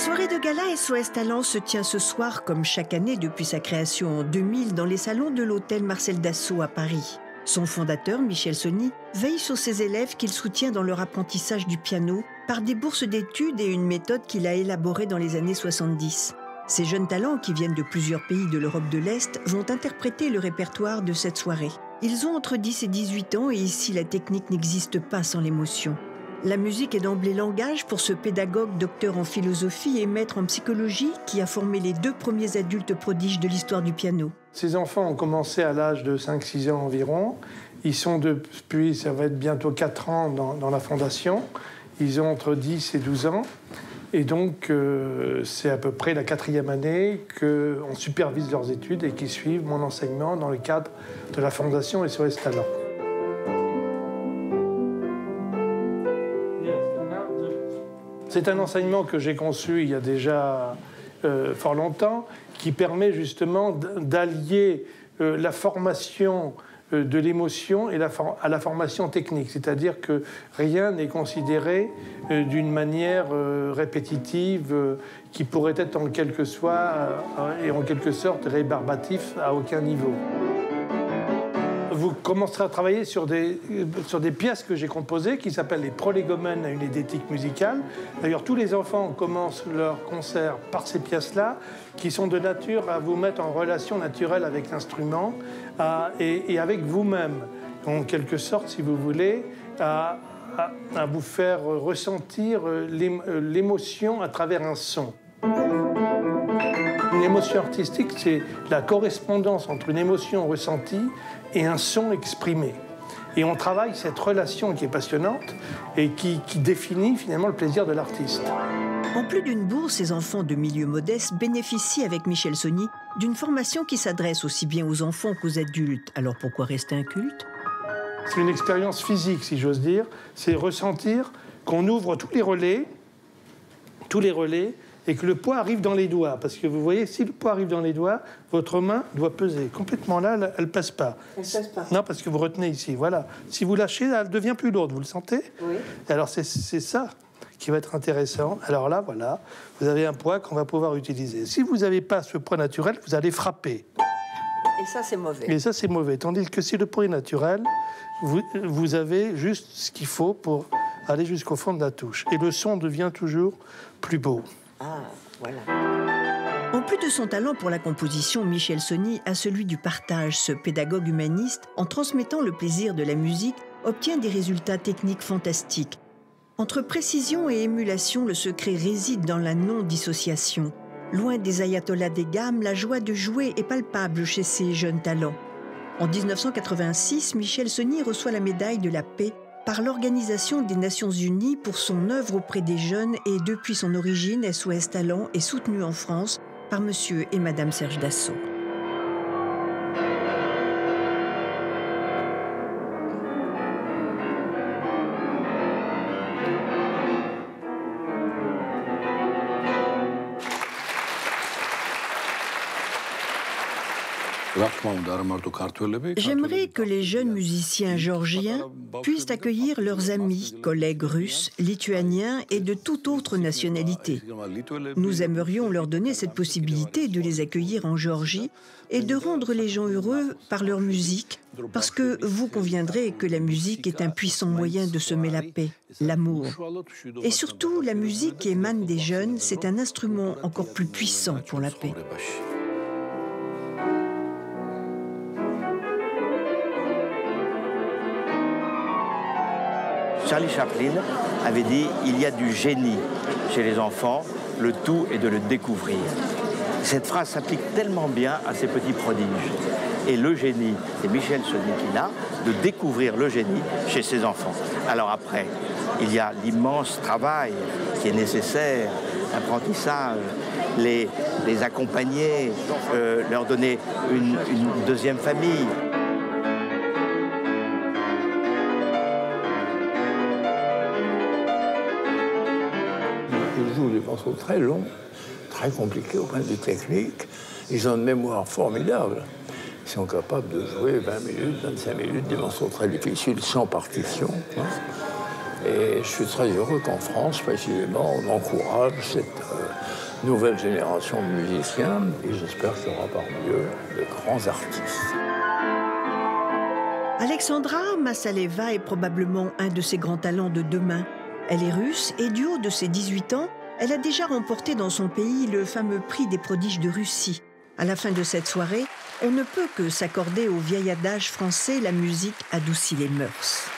soirée de gala SOS Talent se tient ce soir, comme chaque année depuis sa création en 2000, dans les salons de l'hôtel Marcel Dassault à Paris. Son fondateur, Michel Sony, veille sur ses élèves qu'il soutient dans leur apprentissage du piano par des bourses d'études et une méthode qu'il a élaborée dans les années 70. Ces jeunes talents, qui viennent de plusieurs pays de l'Europe de l'Est, vont interpréter le répertoire de cette soirée. Ils ont entre 10 et 18 ans et ici la technique n'existe pas sans l'émotion. La musique est d'emblée langage pour ce pédagogue, docteur en philosophie et maître en psychologie qui a formé les 2 premiers adultes prodiges de l'histoire du piano. Ces enfants ont commencé à l'âge de 5-6 ans environ. Ils sont depuis, ça va être bientôt 4 ans dans la fondation. Ils ont entre 10 et 12 ans. Et donc, c'est à peu près la 4e année qu'on supervise leurs études et qu'ils suivent mon enseignement dans le cadre de la fondation SOS Talent. C'est un enseignement que j'ai conçu il y a déjà fort longtemps, qui permet justement d'allier la formation de l'émotion à la formation technique. C'est-à-dire que rien n'est considéré d'une manière répétitive qui pourrait être en quelque sorte rébarbatif à aucun niveau. Vous commencerez à travailler sur des pièces que j'ai composées qui s'appellent les prolégomènes à une édétique musicale. D'ailleurs, tous les enfants commencent leur concert par ces pièces-là, qui sont de nature à vous mettre en relation naturelle avec l'instrument et avec vous-même, en quelque sorte, si vous voulez, à vous faire ressentir l'émotion à travers un son. Une émotion artistique, c'est la correspondance entre une émotion ressentie et un son exprimé. Et on travaille cette relation qui est passionnante et qui définit finalement le plaisir de l'artiste. En plus d'une bourse, ces enfants de milieux modestes bénéficient avec Michel Sony d'une formation qui s'adresse aussi bien aux enfants qu'aux adultes. Alors pourquoi rester inculte ? C'est une expérience physique, si j'ose dire. C'est ressentir qu'on ouvre tous les relais, et que le poids arrive dans les doigts. Parce que vous voyez, si le poids arrive dans les doigts, votre main doit peser. Complètement là, elle ne passe pas. Elle ne passe pas. Non, parce que vous retenez ici, voilà. Si vous lâchez, elle devient plus lourde, vous le sentez ? Oui. Alors c'est ça qui va être intéressant. Alors là, voilà, vous avez un poids qu'on va pouvoir utiliser. Si vous n'avez pas ce poids naturel, vous allez frapper. Et ça, c'est mauvais. Et ça, c'est mauvais. Tandis que si le poids est naturel, vous avez juste ce qu'il faut pour aller jusqu'au fond de la touche. Et le son devient toujours plus beau. Ah, voilà. En plus de son talent pour la composition, Michel Sony a celui du partage. Ce pédagogue humaniste, en transmettant le plaisir de la musique, obtient des résultats techniques fantastiques. Entre précision et émulation, le secret réside dans la non-dissociation. Loin des ayatollahs des gammes, la joie de jouer est palpable chez ces jeunes talents. En 1986, Michel Sony reçoit la médaille de la paix par l'Organisation des Nations Unies pour son œuvre auprès des jeunes et depuis son origine, SOS Talent est soutenu en France par Monsieur et Madame Serge Dassault. J'aimerais que les jeunes musiciens géorgiens puissent accueillir leurs amis, collègues russes, lituaniens et de toute autre nationalité. Nous aimerions leur donner cette possibilité de les accueillir en Géorgie et de rendre les gens heureux par leur musique, parce que vous conviendrez que la musique est un puissant moyen de semer la paix, l'amour. Et surtout, la musique qui émane des jeunes, c'est un instrument encore plus puissant pour la paix. Charlie Chaplin avait dit « Il y a du génie chez les enfants, le tout est de le découvrir ». Cette phrase s'applique tellement bien à ces petits prodiges. Et le génie, c'est Michel Sony qui l'a, de découvrir le génie chez ses enfants. Alors après, il y a l'immense travail qui est nécessaire, l'apprentissage, les accompagner, leur donner une deuxième famille. Ils jouent des morceaux très longs, très compliqués au point de vue technique. Ils ont une mémoire formidable. Ils sont capables de jouer 20 minutes, 25 minutes, des morceaux très difficiles, sans partition. Et Et je suis très heureux qu'en France, précisément, on encourage cette nouvelle génération de musiciens, et j'espère qu'il y aura parmi eux de grands artistes. Alexandra Massaleva est probablement un de ces grands talents de demain. Elle est russe et du haut de ses 18 ans, elle a déjà remporté dans son pays le fameux prix des prodiges de Russie. À la fin de cette soirée, on ne peut que s'accorder au vieil adage français « la musique adoucit les mœurs ».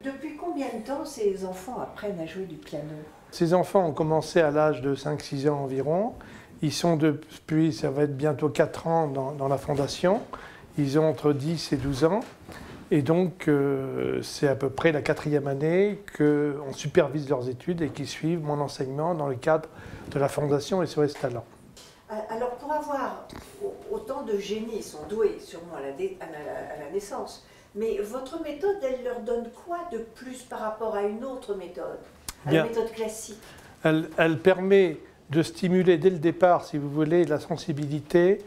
Depuis combien de temps ces enfants apprennent à jouer du piano? Ces enfants ont commencé à l'âge de 5-6 ans environ. Ils sont depuis, ça va être bientôt 4 ans dans la fondation. Ils ont entre 10 et 12 ans. Et donc, c'est à peu près la 4e année qu'on supervise leurs études et qu'ils suivent mon enseignement dans le cadre de la fondation SOS Talent. Alors, pour avoir autant de génies, ils sont doués sûrement à la naissance, mais votre méthode, elle leur donne quoi de plus par rapport à une autre méthode, la méthode classique? Elle permet de stimuler dès le départ, si vous voulez, la sensibilité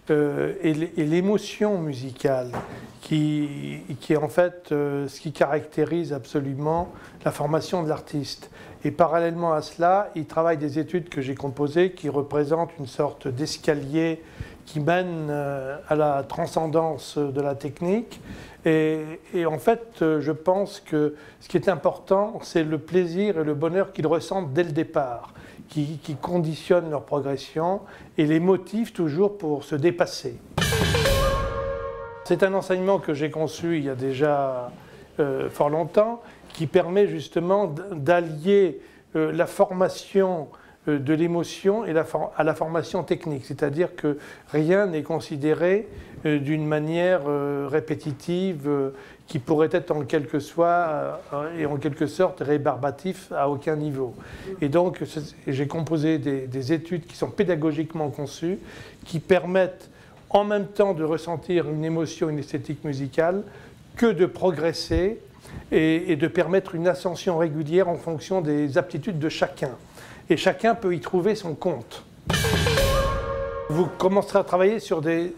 et l'émotion musicale, qui est en fait ce qui caractérise absolument la formation de l'artiste. Et parallèlement à cela, il travaille des études que j'ai composées qui représentent une sorte d'escalier qui mène à la transcendance de la technique. Et en fait, je pense que ce qui est important, c'est le plaisir et le bonheur qu'ils ressentent dès le départ, qui conditionnent leur progression et les motivent toujours pour se dépasser. C'est un enseignement que j'ai conçu il y a déjà fort longtemps, qui permet justement d'allier la formation de l'émotion à la formation technique. C'est-à-dire que rien n'est considéré d'une manière répétitive qui pourrait être en quelque sorte rébarbatif à aucun niveau. Et donc j'ai composé des études qui sont pédagogiquement conçues, qui permettent en même temps de ressentir une émotion, une esthétique musicale, que de progresser et de permettre une ascension régulière en fonction des aptitudes de chacun. Et chacun peut y trouver son compte. Vous commencerez à travailler sur des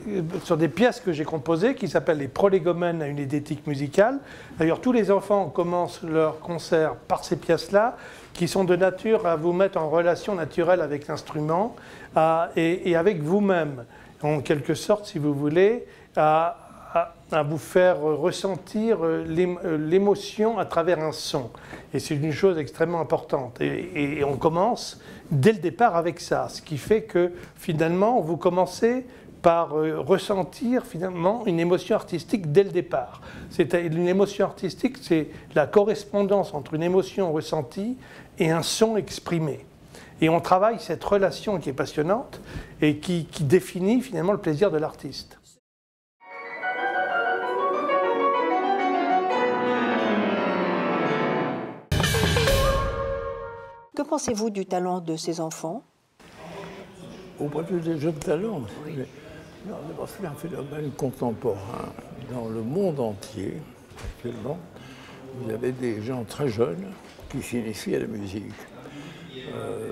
pièces que j'ai composées qui s'appellent les prolégomènes à une esthétique musicale. D'ailleurs, tous les enfants commencent leur concert par ces pièces-là, qui sont de nature à vous mettre en relation naturelle avec l'instrument et avec vous-même, en quelque sorte, si vous voulez, à vous faire ressentir l'émotion à travers un son. Et c'est une chose extrêmement importante. Et on commence dès le départ avec ça, ce qui fait que finalement, vous commencez par ressentir finalement une émotion artistique dès le départ. Une émotion artistique, c'est la correspondance entre une émotion ressentie et un son exprimé. Et on travaille cette relation qui est passionnante et qui définit finalement le plaisir de l'artiste. Que pensez-vous du talent de ces enfants? Au point de vue des jeunes talents, c'est un phénomène contemporain. Dans le monde entier, actuellement, vous avez des gens très jeunes qui s'initient à la musique.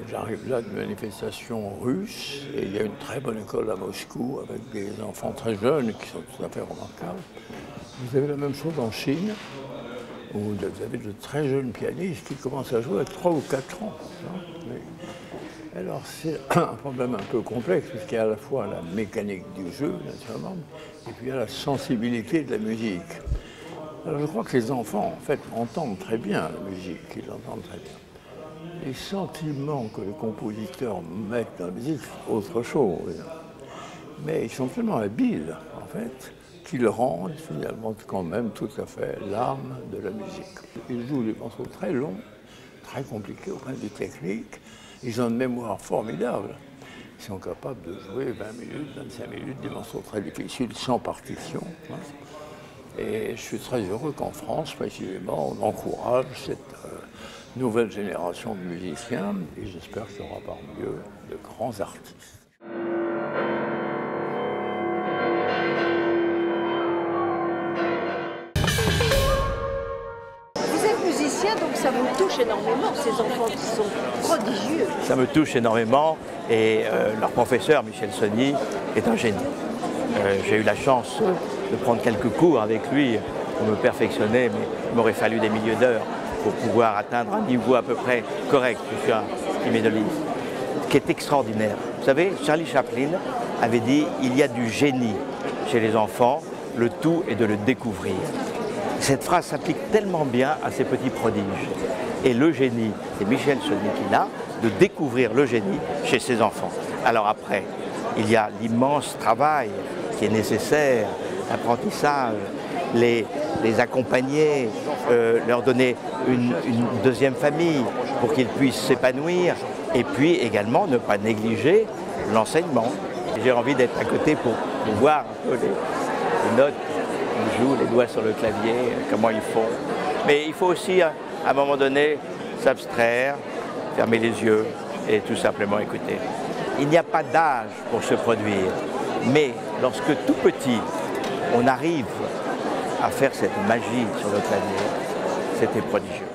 J'arrive là d'une manifestation russe et il y a une très bonne école à Moscou avec des enfants très jeunes qui sont tout à fait remarquables. Vous avez la même chose en Chine, où vous avez de très jeunes pianistes qui commencent à jouer à 3 ou 4 ans. Alors c'est un problème un peu complexe, puisqu'il y a à la fois la mécanique du jeu, naturellement, et puis il y a la sensibilité de la musique. Alors je crois que les enfants, en fait, entendent très bien la musique, ils l'entendent très bien. Les sentiments que les compositeurs mettent dans la musique, c'est autre chose. Mais ils sont tellement habiles, en fait, qu'ils rendent finalement quand même tout à fait l'âme de la musique. Ils jouent des morceaux très longs, très compliqués au point de vue technique. Ils ont une mémoire formidable. Ils sont capables de jouer 20 minutes, 25 minutes, des morceaux très difficiles, sans partition. Et je suis très heureux qu'en France, précisément, on encourage cette nouvelle génération de musiciens, et j'espère qu'il y aura parmi eux de grands artistes. musicien, donc ça vous touche énormément, ces enfants qui sont prodigieux. Ça me touche énormément et leur professeur, Michel Sonny, est un génie. J'ai eu la chance de prendre quelques cours avec lui pour me perfectionner, mais il m'aurait fallu des milliers d'heures pour pouvoir atteindre un niveau à peu près correct. Je suis un hyménoliste, ce qui est extraordinaire. Vous savez, Charlie Chaplin avait dit « Il y a du génie chez les enfants, le tout est de le découvrir ». Cette phrase s'applique tellement bien à ces petits prodiges. Et le génie, c'est Michel Sonny qui l'a, de découvrir le génie chez ses enfants. Alors après, il y a l'immense travail qui est nécessaire, l'apprentissage, les accompagner, leur donner une deuxième famille pour qu'ils puissent s'épanouir et puis également ne pas négliger l'enseignement. J'ai envie d'être à côté pour voir un peu les notes, ils jouent les doigts sur le clavier, comment ils font. Mais il faut aussi, à un moment donné, s'abstraire, fermer les yeux et tout simplement écouter. Il n'y a pas d'âge pour se produire, mais lorsque tout petit, on arrive à faire cette magie sur le clavier, c'était prodigieux.